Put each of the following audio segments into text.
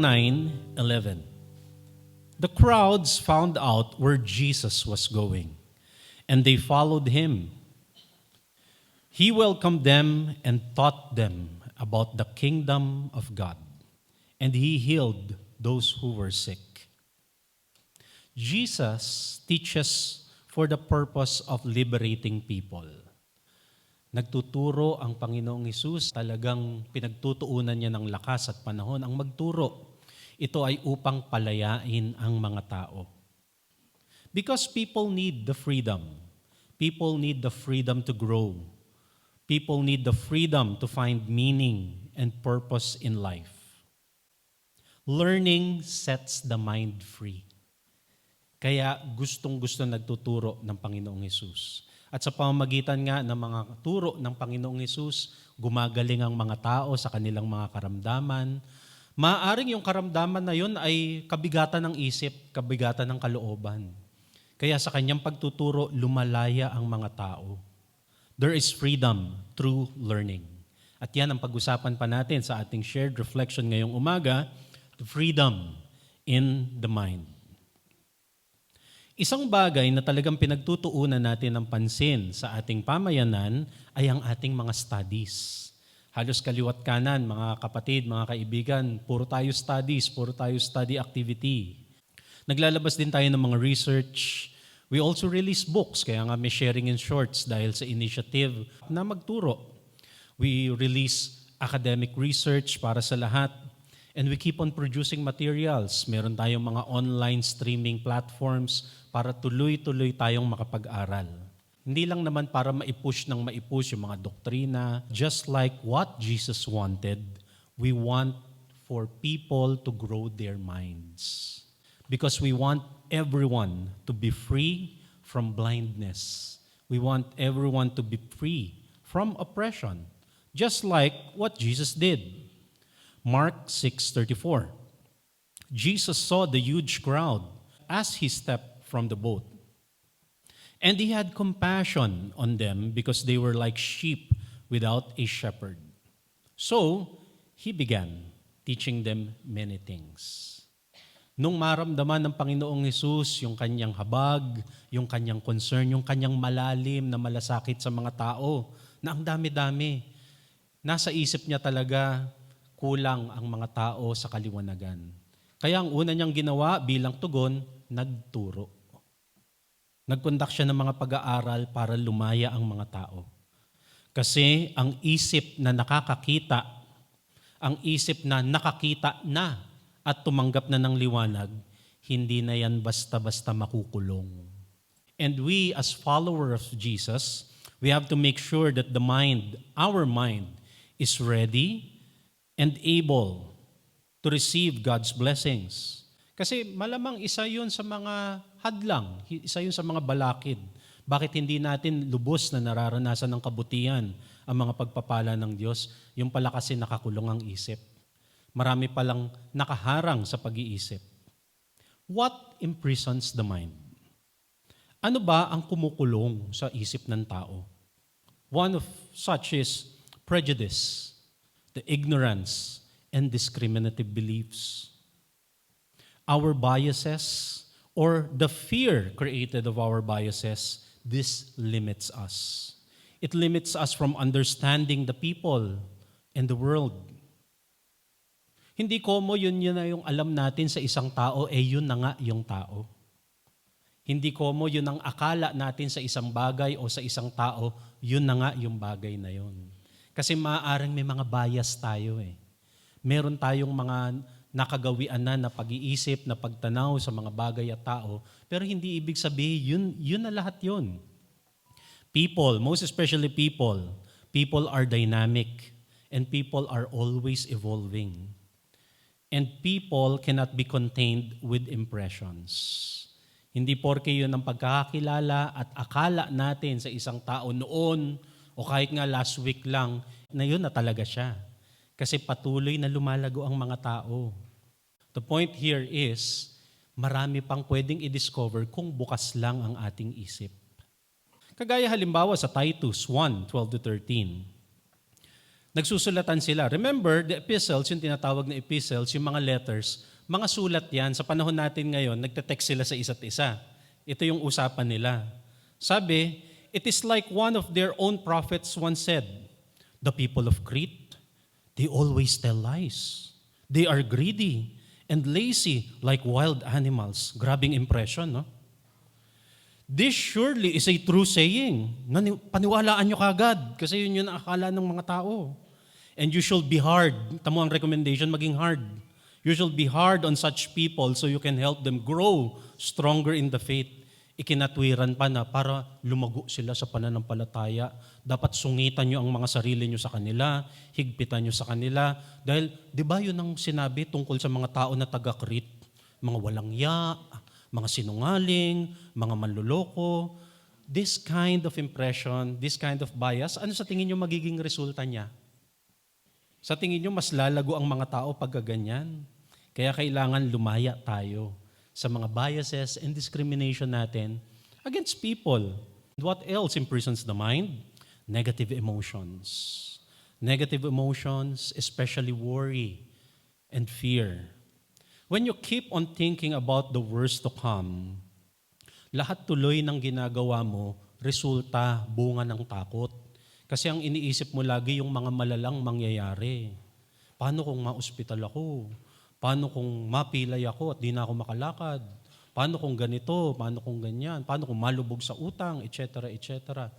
9:11. The crowds found out where Jesus was going, and they followed him. He welcomed them and taught them about the kingdom of God, and he healed those who were sick. Jesus teaches for the purpose of liberating people. Nagtuturo ang Panginoong Hesus, talagang pinagtutuunan niya ng lakas at panahon ang magturo. Ito ay upang palayain ang mga tao. Because people need the freedom. People need the freedom to grow. People need the freedom to find meaning and purpose in life. Learning sets the mind free. Kaya gustong-gusto nagtuturo ng Panginoong Hesus. At sa pamamagitan nga ng mga turo ng Panginoong Hesus, gumagaling ang mga tao sa kanilang mga karamdaman. Maaaring yung karamdaman na yun ay kabigatan ng isip, kabigatan ng kalooban. Kaya sa kanyang pagtuturo, lumalaya ang mga tao. There is freedom through learning. At yan ang pag-usapan pa natin sa ating shared reflection ngayong umaga, the freedom in the mind. Isang bagay na talagang pinagtutuunan natin ng pansin sa ating pamayanan ay ang ating mga studies. Halos kaliwat kanan, mga kapatid, mga kaibigan, puro tayo studies, puro tayo study activity. Naglalabas din tayo ng mga research. We also release books, kaya nga may sharing in shorts dahil sa initiative na magturo. We release academic research para sa lahat. And we keep on producing materials. Meron tayong mga online streaming platforms para tuloy-tuloy tayong makapag-aral. Hindi lang naman para maipush yung mga doktrina. Just like what Jesus wanted, we want for people to grow their minds. Because we want everyone to be free from blindness. We want everyone to be free from oppression. Just like what Jesus did. Mark 6:34. Jesus saw the huge crowd as he stepped from the boat. And he had compassion on them because they were like sheep without a shepherd. So, he began teaching them many things. Nung maramdaman ng Panginoong Hesus yung kanyang habag, yung kanyang concern, yung kanyang malalim na malasakit sa mga tao, na ang dami-dami, nasa isip niya talaga, kulang ang mga tao sa kaliwanagan. Kaya ang una niyang ginawa bilang tugon, nagturo. Nagkondak siya ng mga pag-aaral para lumaya ang mga tao. Kasi ang isip na nakakakita, ang isip na nakakita na at tumanggap na ng liwanag, hindi na yan basta-basta makukulong. And we as followers of Jesus, we have to make sure that our mind is ready and able to receive God's blessings. Kasi malamang isa yun sa mga hadlang, isa yun sa mga balakid. Bakit hindi natin lubos na nararanasan ng kabutihan ang mga pagpapala ng Diyos? Yung pala kasi nakakulong ang isip. Marami palang nakaharang sa pag-iisip. What imprisons the mind? Ano ba ang kumukulong sa isip ng tao? One of such is prejudice, the ignorance, and discriminative beliefs. Our biases, or the fear created of our biases, this limits us. It limits us from understanding the people and the world. Hindi komo yun na yung alam natin sa isang tao, yun na nga yung tao. Hindi komo yun ang akala natin sa isang bagay o sa isang tao, yun na nga yung bagay na yun. Kasi maaaring may mga bias tayo Meron tayong mga nakagawian na pag-iisip, na pagtanaw sa mga bagay at tao, pero hindi ibig sabihin, yun na lahat yun. People, most especially people are dynamic and people are always evolving. And people cannot be contained with impressions. Hindi porke yun ang pagkakakilala at akala natin sa isang tao noon o kahit nga last week lang, na yun na talaga siya. Kasi patuloy na lumalago ang mga tao. The point here is, marami pang pwedeng i-discover kung bukas lang ang ating isip. Kagaya halimbawa sa Titus 1:12-13. Nagsusulatan sila. Remember, the epistles, yung tinatawag na epistles, yung mga letters, mga sulat yan. Sa panahon natin ngayon, nagte-text sila sa isa't isa. Ito yung usapan nila. Sabi, it is like one of their own prophets once said, the people of Crete, they always tell lies. They are greedy and lazy like wild animals. Grabing impression, no? This surely is a true saying. Paniwalaan nyo kagad kasi yun yung akala ng mga tao. And you shall be hard. Tamo ang recommendation, maging hard. You shall be hard on such people so you can help them grow stronger in the faith. Ikinatwiran pa na para lumago sila sa pananampalataya. Dapat sungitan nyo ang mga sarili nyo sa kanila, higpitan nyo sa kanila. Dahil, di ba yun ang sinabi tungkol sa mga tao na taga-Crete? Mga walang ya, mga sinungaling, mga manluloko. This kind of impression, this kind of bias, ano sa tingin nyo magiging resulta niya? Sa tingin nyo mas lalago ang mga tao pag ganyan? Kaya kailangan lumaya tayo sa mga biases and discrimination natin against people. What else imprisons the mind? Negative emotions. Negative emotions, especially worry and fear. When you keep on thinking about the worst to come, lahat tuloy ng ginagawa mo, resulta, bunga ng takot. Kasi ang iniisip mo lagi yung mga malalang mangyayari. Paano kung ma-ospital ako? Paano kung mapilay ako at di na ako makalakad? Paano kung ganito? Paano kung ganyan? Paano kung malubog sa utang? Etc. etc.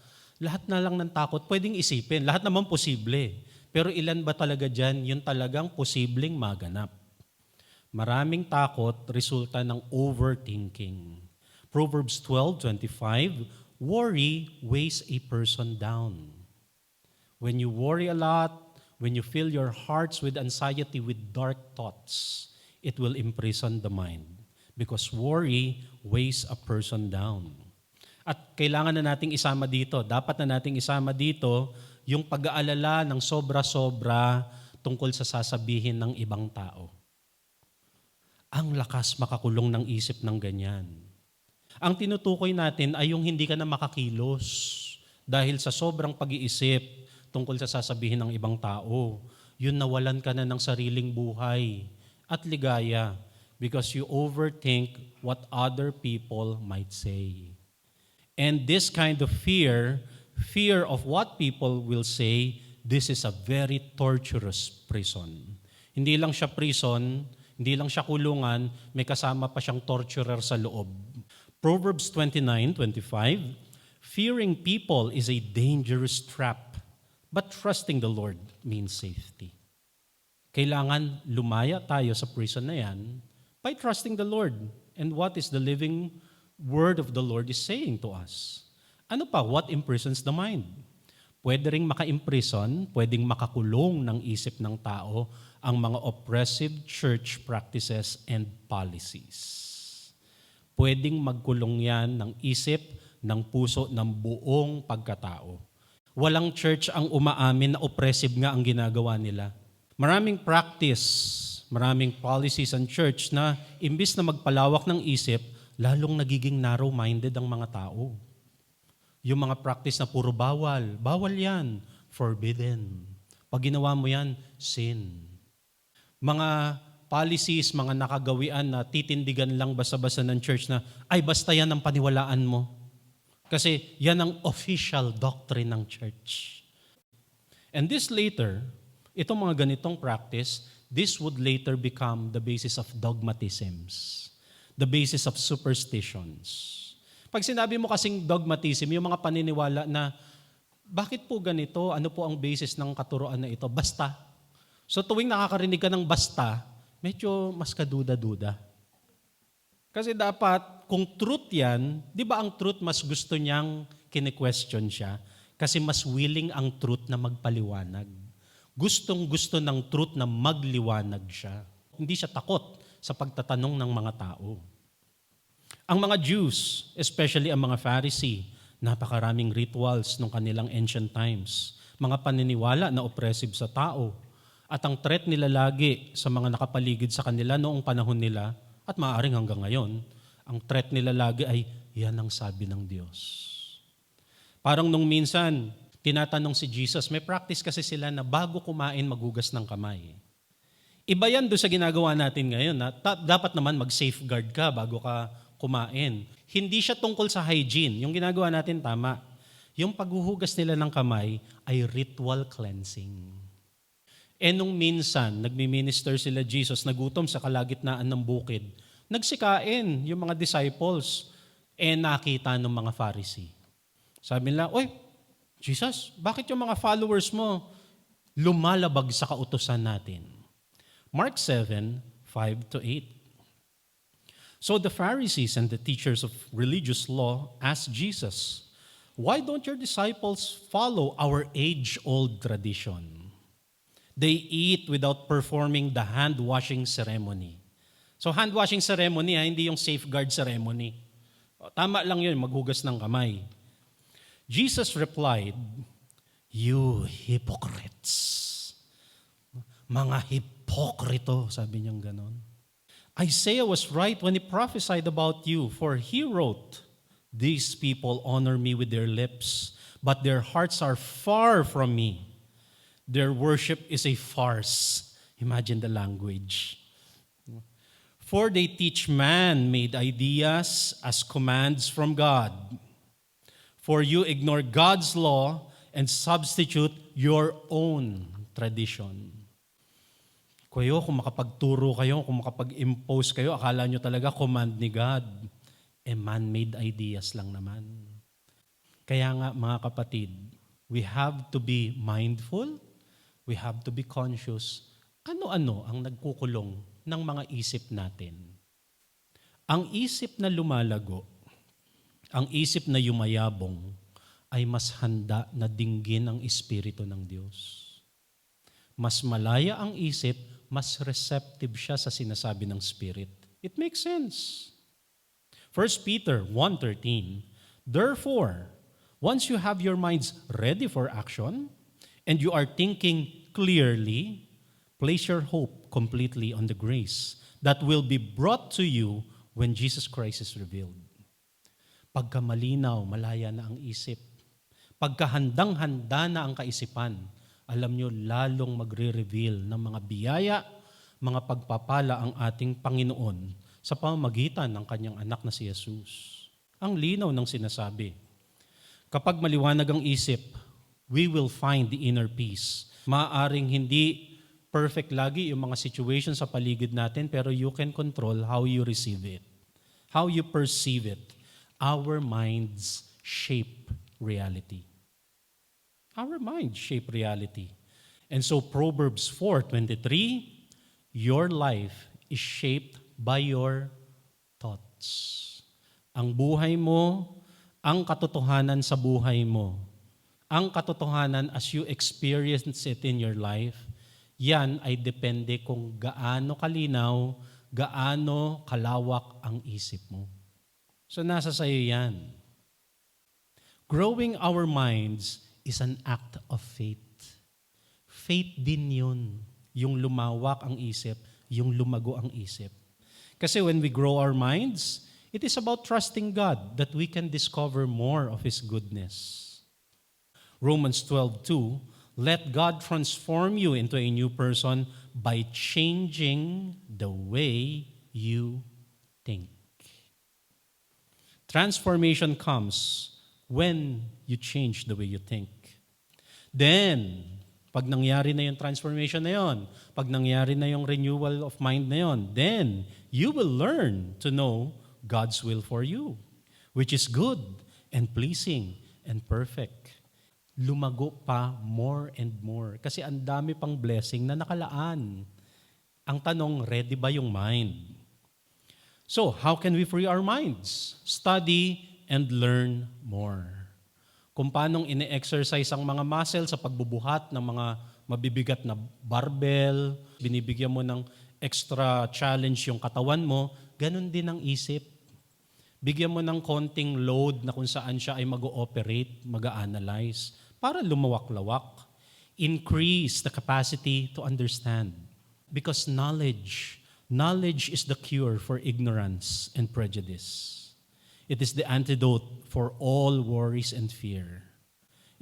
Lahat na lang ng takot pwedeng isipin. Lahat naman posible. Pero ilan ba talaga dyan yung talagang posibleng maganap? Maraming takot resulta ng overthinking. Proverbs 12:25, worry weighs a person down. When you worry a lot, when you fill your hearts with anxiety, with dark thoughts, it will imprison the mind. Because worry weighs a person down. At kailangan na nating isama dito, dapat na nating isama dito yung pag-aalala ng sobra-sobra tungkol sa sasabihin ng ibang tao. Ang lakas makakulong ng isip ng ganyan. Ang tinutukoy natin ay yung hindi ka na makakilos dahil sa sobrang pag-iisip tungkol sa sasabihin ng ibang tao. Yun nawalan ka na ng sariling buhay at ligaya because you overthink what other people might say. And this kind of fear of what people will say, this is a very torturous prison. Hindi lang siya prison, hindi lang siya kulungan, may kasama pa siyang torturer sa loob. Proverbs 29:25, fearing people is a dangerous trap, but trusting the Lord means safety. Kailangan lumaya tayo sa prison na yan by trusting the Lord. And what is the living word of the Lord is saying to us? Ano pa? What imprisons the mind? Pwede ring maka-imprison, pwedeng makakulong ng isip ng tao ang mga oppressive church practices and policies. Pwedeng magkulong yan ng isip, ng puso, ng buong pagkatao. Walang church ang umaamin na oppressive nga ang ginagawa nila. Maraming practice, maraming policies ang church na imbis na magpalawak ng isip, lalong nagiging narrow-minded ang mga tao. Yung mga practice na puro bawal, bawal yan, forbidden. Pag ginawa mo yan, sin. Mga policies, mga nakagawian na titindigan lang basta-basta ng church na, ay basta yan ang paniwalaan mo. Kasi yan ang official doctrine ng church. And this later, itong mga ganitong practice, this would later become the basis of dogmatisms, the basis of superstitions. Pag sinabi mo kasing dogmatism, yung mga paniniwala na, bakit po ganito? Ano po ang basis ng katuroan na ito? Basta. So tuwing nakakarinig ka ng basta, medyo mas kaduda-duda. Kasi dapat, kung truth yan, di ba ang truth mas gusto niyang kine-question siya? Kasi mas willing ang truth na magpaliwanag. Gustong-gusto ng truth na magliwanag siya. Hindi siya takot sa pagtatanong ng mga tao. Ang mga Jews, especially ang mga Pharisee, napakaraming rituals nung kanilang ancient times. Mga paniniwala na oppressive sa tao. At ang threat nila lagi sa mga nakapaligid sa kanila noong panahon nila, at maaaring hanggang ngayon, ang threat nila lagi ay, yan ang sabi ng Diyos. Parang nung minsan, tinatanong si Jesus, may practice kasi sila na bago kumain, maghugas ng kamay. Iba yan doon sa ginagawa natin ngayon. Dapat naman mag-safeguard ka bago ka kumain. Hindi siya tungkol sa hygiene. Yung ginagawa natin tama. Yung paghuhugas nila ng kamay ay ritual cleansing. Nung minsan, nagmi-minister sila Jesus, nagutom sa kalagitnaan ng bukid, nagsikain yung mga disciples, nakita ng mga Pharisee. Sabi nila, "Oy, Jesus, bakit yung mga followers mo lumalabag sa kautusan natin?" Mark 7:5-8. So the Pharisees and the teachers of religious law asked Jesus, "Why don't your disciples follow our age-old tradition? They eat without performing the hand-washing ceremony." So hand-washing ceremony, hindi yung safeguard ceremony. Tama lang yun, maghugas ng kamay. Jesus replied, "You hypocrites." Mga hipokrito, sabi niyang ganon. Isaiah was right when he prophesied about you, for he wrote, "These people honor me with their lips, but their hearts are far from me. Their worship is a farce." Imagine the language. "For they teach man-made ideas as commands from God. For you ignore God's law and substitute your own tradition." Kayo, kung makapagturo kayo, kung makapag-impose kayo, akala nyo talaga command ni God. Man-made ideas lang naman. Kaya nga mga kapatid, we have to be mindful, we have to be conscious. Ano-ano ang nagkukulong ng mga isip natin? Ang isip na lumalago, ang isip na yumayabong, ay mas handa na dinggin ang Espiritu ng Diyos. Mas malaya ang isip, mas receptive siya sa sinasabi ng Spirit. It makes sense. 1 Peter 1:13, "Therefore, once you have your minds ready for action, and you are thinking clearly, place your hope completely on the grace that will be brought to you when Jesus Christ is revealed." Pagka malinaw, malaya na ang isip. Pagka handang-handa na ang kaisipan, alam nyo, lalong magre-reveal ng mga biyaya, mga pagpapala ang ating Panginoon sa pamamagitan ng kanyang anak na si Jesus. Ang linaw ng sinasabi. Kapag maliwanag ang isip, we will find the inner peace. Maaaring hindi perfect lagi yung mga situation sa paligid natin, pero you can control how you receive it, how you perceive it. Our minds shape reality. Our minds shape reality. And so Proverbs 4:23, your life is shaped by your thoughts. Ang buhay mo, ang katotohanan sa buhay mo, ang katotohanan as you experience it in your life, yan ay depende kung gaano kalinaw, gaano kalawak ang isip mo. So nasa sayo yan. Growing our minds is an act of faith. Faith din yun. Yung lumawak ang isip, yung lumago ang isip. Kasi when we grow our minds, it is about trusting God that we can discover more of His goodness. Romans 12:2, "Let God transform you into a new person by changing the way you think." Transformation comes when you change the way you think. Then, pag nangyari na yung transformation na yon, pag nangyari na yung renewal of mind na yon, then you will learn to know God's will for you, which is good and pleasing and perfect. Lumago pa more and more kasi ang dami pang blessing na nakalaan. Ang tanong, ready ba yung mind? So, how can we free our minds? Study and learn more. Kung paanong ine-exercise ang mga muscle sa pagbubuhat ng mga mabibigat na barbell, binibigyan mo ng extra challenge yung katawan mo, ganun din ang isip. Bigyan mo ng konting load na kung saan siya ay mag-ooperate, mag-analyze, para lumawak-lawak. Increase the capacity to understand. Because knowledge is the cure for ignorance and prejudice. It is the antidote for all worries and fear.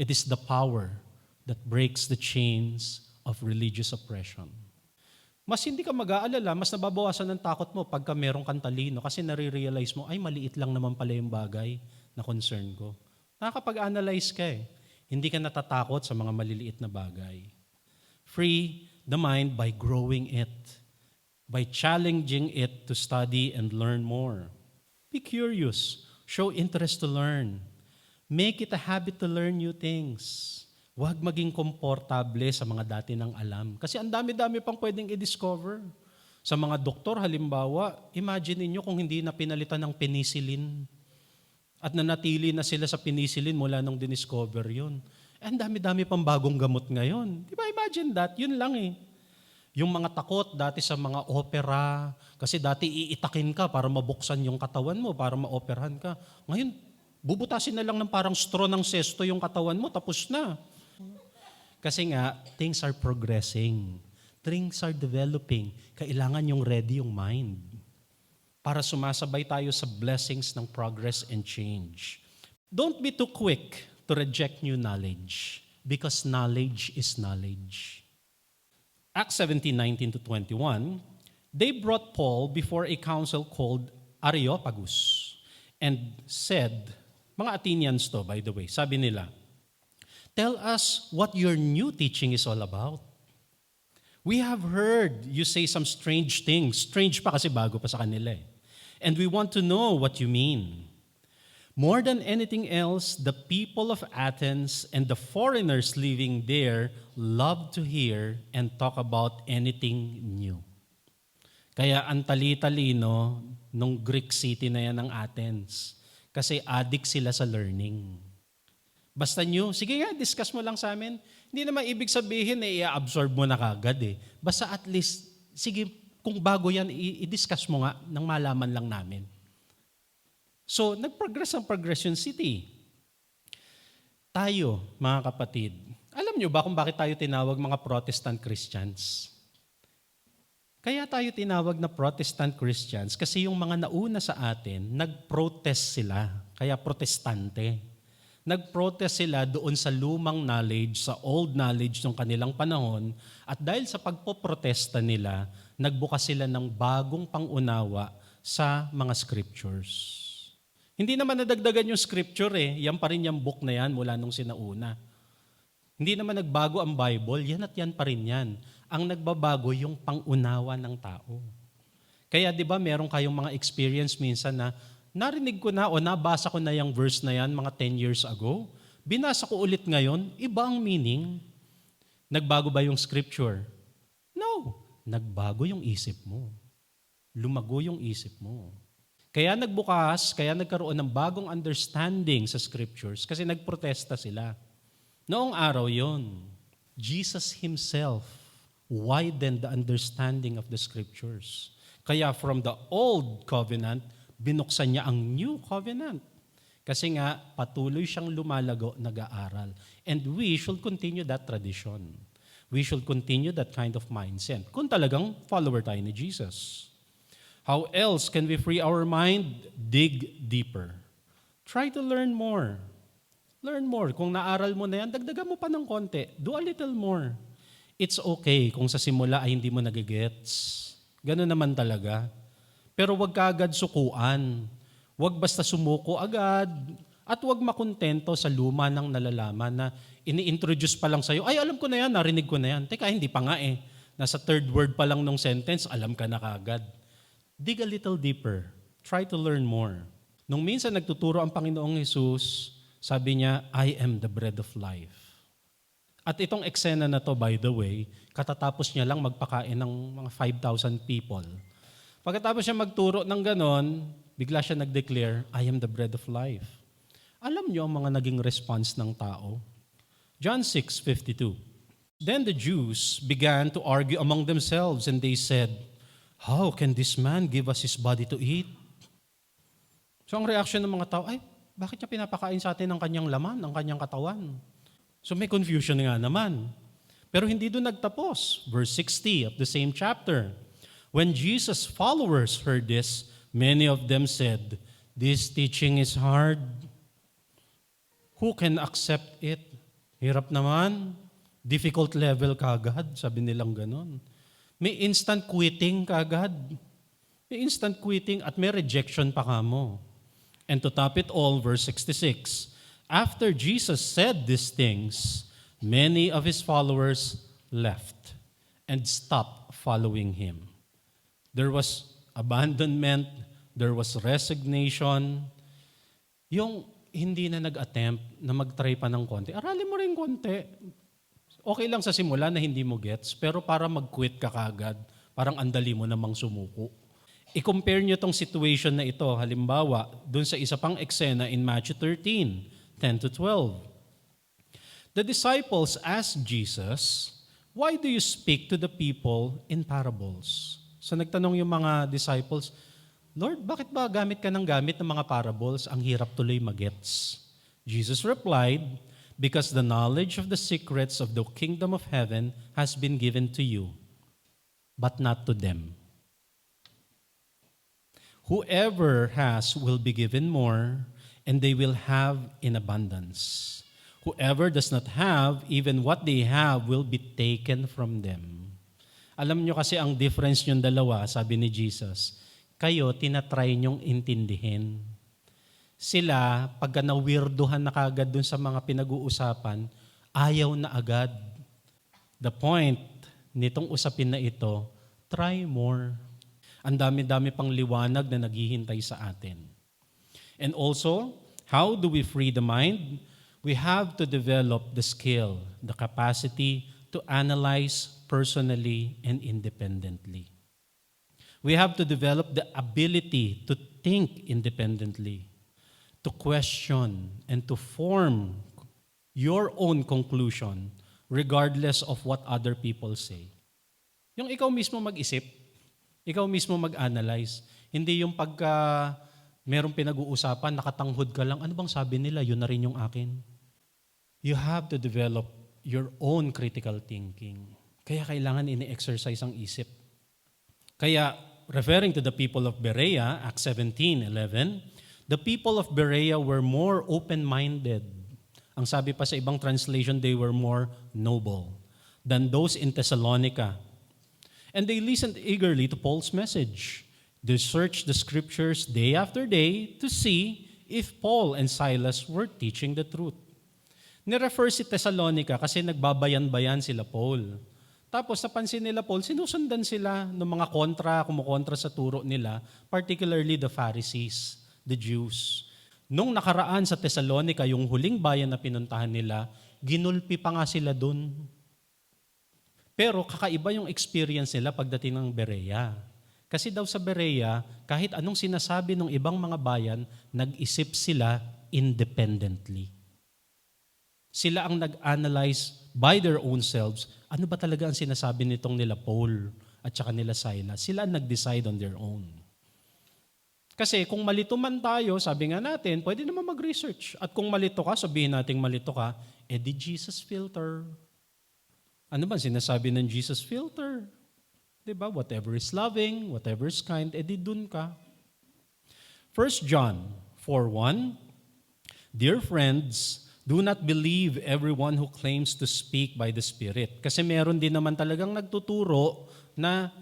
It is the power that breaks the chains of religious oppression. Mas hindi ka mag-aalala, mas nababawasan ng takot mo pagka merong kang talino kasi nare-realize mo, ay maliit lang naman pala yung bagay na concern ko. Nakakapag-analyze ka eh. Hindi ka natatakot sa mga maliliit na bagay. Free the mind by growing it, by challenging it to study and learn more. Be curious. Show interest to learn. Make it a habit to learn new things. Huwag maging komportable sa mga dati ng alam. Kasi ang dami-dami pang pwedeng i-discover. Sa mga doktor, halimbawa, imagine niyo kung hindi na pinalitan ng penicillin at nanatili na sila sa penicillin mula nung diniscover yun. Ang dami-dami pang bagong gamot ngayon. Di ba imagine that? Yun lang eh. Yung mga takot dati sa mga opera, kasi dati iitakin ka para mabuksan yung katawan mo, para maoperahan ka. Ngayon, bubutasin na lang ng parang straw ng sesto yung katawan mo, tapos na. Kasi nga, things are progressing. Things are developing. Kailangan yung ready yung mind para sumasabay tayo sa blessings ng progress and change. Don't be too quick to reject new knowledge because knowledge is knowledge. Acts 17:19-21, they brought Paul before a council called Areopagus and said, mga Athenians to by the way, sabi nila, tell us what your new teaching is all about. We have heard you say some strange things. Strange pa kasi bago pa sa kanila eh. And we want to know what you mean. More than anything else, the people of Athens and the foreigners living there love to hear and talk about anything new. Kaya ang tali-talino nung Greek city na yan ng Athens. Kasi addict sila sa learning. Basta new, sige nga, discuss mo lang sa amin. Hindi naman ibig sabihin i-absorb mo na kagad eh. Basta at least, sige, kung bago yan, i-discuss mo nga nang malaman lang namin. So, nag-progress ang Progression City. Tayo, mga kapatid, alam nyo ba kung bakit tayo tinawag mga Protestant Christians? Kaya tayo tinawag na Protestant Christians kasi yung mga nauna sa atin, nag-protest sila, kaya protestante. Nag-protest sila doon sa lumang knowledge, sa old knowledge ng kanilang panahon, at dahil sa pagpoprotesta nila, nagbukas sila ng bagong pangunawa sa mga scriptures. Hindi naman nadagdagan yung scripture eh, yan pa rin yung book na yan mula nung sinauna. Hindi naman nagbago ang Bible, yan at yan pa rin yan. Ang nagbabago yung pangunawa ng tao. Kaya di ba meron kayong mga experience minsan na narinig ko na o nabasa ko na yung verse na yan mga 10 years ago, binasa ko ulit ngayon, iba ang meaning. Nagbago ba yung scripture? No. Nagbago yung isip mo. Lumago yung isip mo. Kaya nagbukas, kaya nagkaroon ng bagong understanding sa scriptures kasi nagprotesta sila. Noong araw yon, Jesus Himself widened the understanding of the scriptures. Kaya from the old covenant, binuksan niya ang new covenant. Kasi nga, patuloy siyang lumalago, nag-aaral. And we should continue that tradition. We should continue that kind of mindset. Kung talagang follower tayo ni Jesus. How else can we free our mind? Dig deeper. Try to learn more. Learn more. Kung naaral mo na yan, dagdagan mo pa ng konti. Do a little more. It's okay kung sa simula ay hindi mo nagigets. Ganun naman talaga. Pero wag ka agad sukuan. Wag basta sumuko agad. At wag makontento sa luma ng nalalaman na ini-introduce pa lang sa'yo. Ay, alam ko na yan, narinig ko na yan. Teka, hindi pa nga eh. Nasa third word pa lang ng sentence, alam ka na kaagad. Dig a little deeper. Try to learn more. Nung minsan nagtuturo ang Panginoong Jesus, sabi niya, I am the bread of life. At itong eksena na to, by the way, katatapos niya lang magpakain ng mga 5,000 people. Pagkatapos siya magturo ng ganon, bigla siya nag-declare, I am the bread of life. Alam niyo ang mga naging response ng tao? John 6:52. Then the Jews began to argue among themselves and they said, how can this man give us his body to eat? So ang reaction ng mga tao, ay, bakit niya pinapakain sa atin ang kanyang laman, ang kanyang katawan? So may confusion nga naman. Pero hindi doon nagtapos. Verse 60 of the same chapter. When Jesus' followers heard this, many of them said, this teaching is hard. Who can accept it? Hirap naman. Difficult level kagad, sabi nilang ganon. May instant quitting kagad. May instant quitting at may rejection pa kamo. And to top it all, verse 66, after Jesus said these things, many of his followers left and stopped following him. There was abandonment, there was resignation. Yung hindi na nag-attempt na mag-try pa ng konti, aralin mo rin konti. Okay lang sa simula na hindi mo gets, pero para mag-quit ka kagad, parang andali mo namang sumuko. I-compare nyo tong situation na ito, halimbawa, dun sa isa pang eksena in Matthew 13:10-12. The disciples asked Jesus, "Why do you speak to the people in parables?" So nagtanong yung mga disciples, "Lord, bakit ba gamit ka ng mga parables? Ang hirap tuloy magets." Jesus replied, "Because the knowledge of the secrets of the kingdom of heaven has been given to you, but not to them. Whoever has will be given more, and they will have in abundance. Whoever does not have, even what they have will be taken from them." Alam nyo kasi ang difference yung dalawa, sabi ni Jesus, kayo tinatry nyong intindihin. Sila, pagka na-weirdohan na kagad dun sa mga pinag-uusapan, ayaw na agad. The point nitong usapin na ito, try more. Ang dami-dami pang liwanag na naghihintay sa atin. And also, how do we free the mind? We have to develop the skill, the capacity to analyze personally and independently. We have to develop the ability to think independently, to question, and to form your own conclusion regardless of what other people say. Yung ikaw mismo mag-isip, ikaw mismo mag-analyze. Hindi yung pagka merong pinag-uusapan, nakatanghod ka lang, ano bang sabi nila, yun na rin yung akin. You have to develop your own critical thinking. Kaya kailangan ini-exercise ang isip. Kaya, referring to the people of Berea, Acts 17:11, the people of Berea were more open-minded. Ang sabi pa sa ibang translation, they were more noble than those in Thessalonica. And they listened eagerly to Paul's message. They searched the scriptures day after day to see if Paul and Silas were teaching the truth. Nirefer si Thessalonica kasi nagbabayan-bayan sila Paul. Tapos napansin nila Paul, sinusundan sila ng mga kumukontra sa turo nila, particularly the Pharisees, the Jews. Nung nakaraan sa Thessalonica, yung huling bayan na pinuntahan nila, ginulpi pa nga sila dun. Pero kakaiba yung experience nila pagdating ng Berea. Kasi daw sa Berea, kahit anong sinasabi ng ibang mga bayan, nag-isip sila independently. Sila ang nag-analyze by their own selves, ano ba talaga ang sinasabi nitong nila Paul at saka nila Silas. Sila ang nag-decide on their own. Kasi kung malito man tayo, sabi nga natin, pwede naman mag-research. At kung malito ka, sabihin natin malito ka, di Jesus filter. Ano ba sinasabi ng Jesus filter? Diba? Whatever is loving, whatever is kind, di dun ka. 1 John 4:1, "Dear friends, do not believe everyone who claims to speak by the Spirit." Kasi meron din naman talagang nagtuturo na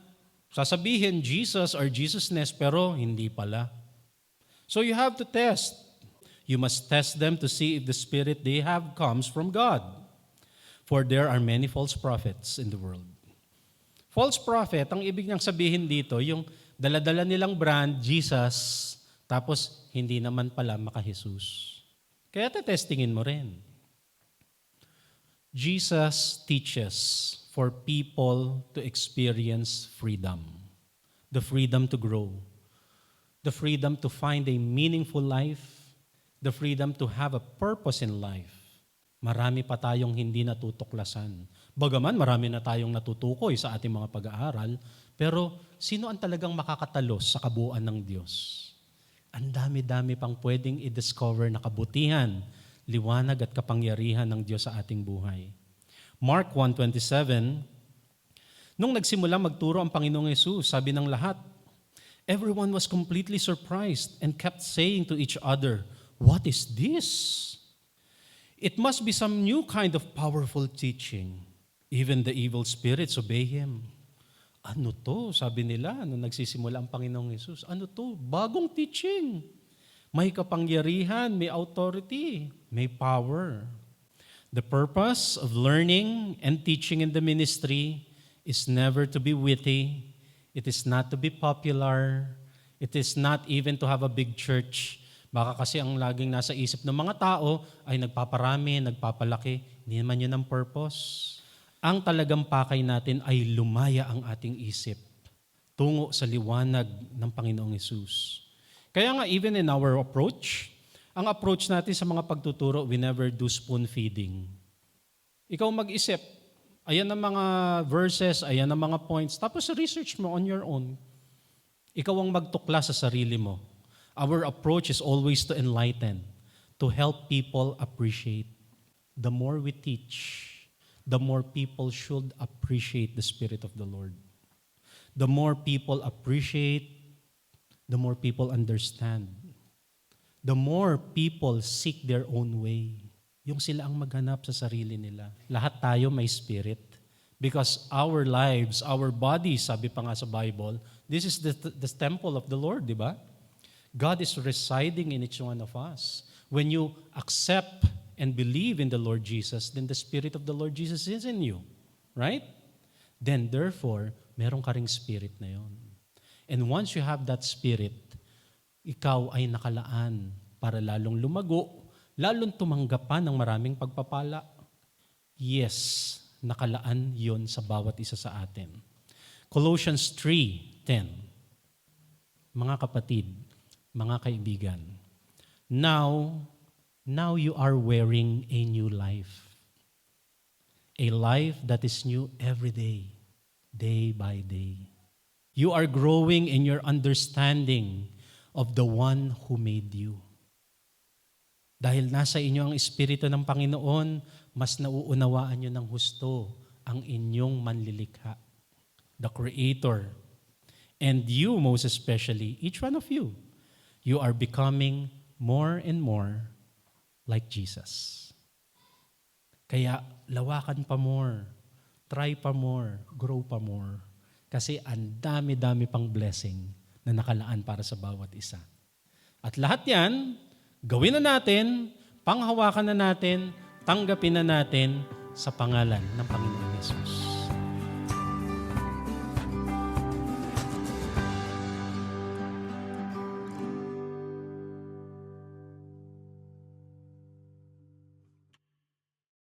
sasabihin Jesus or Jesusness pero hindi pala. So you have to test. You must test them to see if the Spirit they have comes from God. For there are many false prophets in the world. False prophet, ang ibig niyang sabihin dito, yung dala-dala nilang brand, Jesus, tapos hindi naman pala maka-Jesus. Kaya testingin mo rin. Jesus teaches for people to experience freedom. The freedom to grow. The freedom to find a meaningful life. The freedom to have a purpose in life. Marami pa tayong hindi natutuklasan. Bagaman marami na tayong natutukoy sa ating mga pag-aaral, pero sino ang talagang makakatalos sa kabuuan ng Diyos? Ang dami-dami pang pwedeng i-discover na kabutihan, liwanag at kapangyarihan ng Diyos sa ating buhay. Mark 1:27, nung nagsimula magturo ang Panginoong Yesus, sabi ng lahat, everyone was completely surprised and kept saying to each other, "What is this?" It must be some new kind of powerful teaching. Even the evil spirits obey Him. Ano to? Sabi nila, nung nagsisimula ang Panginoong Yesus, ano to? Bagong teaching. May kapangyarihan, may authority, may power. The purpose of learning and teaching in the ministry is never to be witty. It is not to be popular. It is not even to have a big church. Baka kasi ang laging nasa isip ng mga tao ay nagpaparami, nagpapalaki. Hindi naman yun ang purpose. Ang talagang pakay natin ay lumaya ang ating isip tungo sa liwanag ng Panginoong Yesus. Kaya nga even in our approach, ang approach natin sa mga pagtuturo, we never do spoon feeding. Ikaw mag-isip, ayan ang mga verses, ayan ang mga points, tapos research mo on your own. Ikaw ang magtukla sa sarili mo. Our approach is always to enlighten, to help people appreciate. The more we teach, the more people should appreciate the Spirit of the Lord. The more people appreciate, the more people understand. The more people seek their own way. Yung sila ang maghanap sa sarili nila. Lahat tayo may spirit. Because our lives, our bodies, sabi pa nga sa Bible, this is the temple of the Lord, di ba? God is residing in each one of us. When you accept and believe in the Lord Jesus, then the Spirit of the Lord Jesus is in you. Right? Then therefore, meron ka ring spirit na yon. And once you have that spirit, ikaw ay nakalaan para lalong lumago, lalong tumanggapan ng maraming pagpapala. Yes, nakalaan yon sa bawat isa sa atin. Colossians 3:10. Mga kapatid, mga kaibigan, now you are wearing a new life. A life that is new every day, day by day. You are growing in your understanding of the one who made you. Dahil nasa inyo ang Espiritu ng Panginoon, mas nauunawaan nyo ng husto ang inyong manlilikha, the Creator. And you, most especially, each one of you, you are becoming more and more like Jesus. Kaya lawakan pa more, try pa more, grow pa more. Kasi ang dami-dami pang blessing na nakalaan para sa bawat isa. At lahat yan, gawin na natin, panghawakan na natin, tanggapin na natin sa pangalan ng Panginoon Yesus.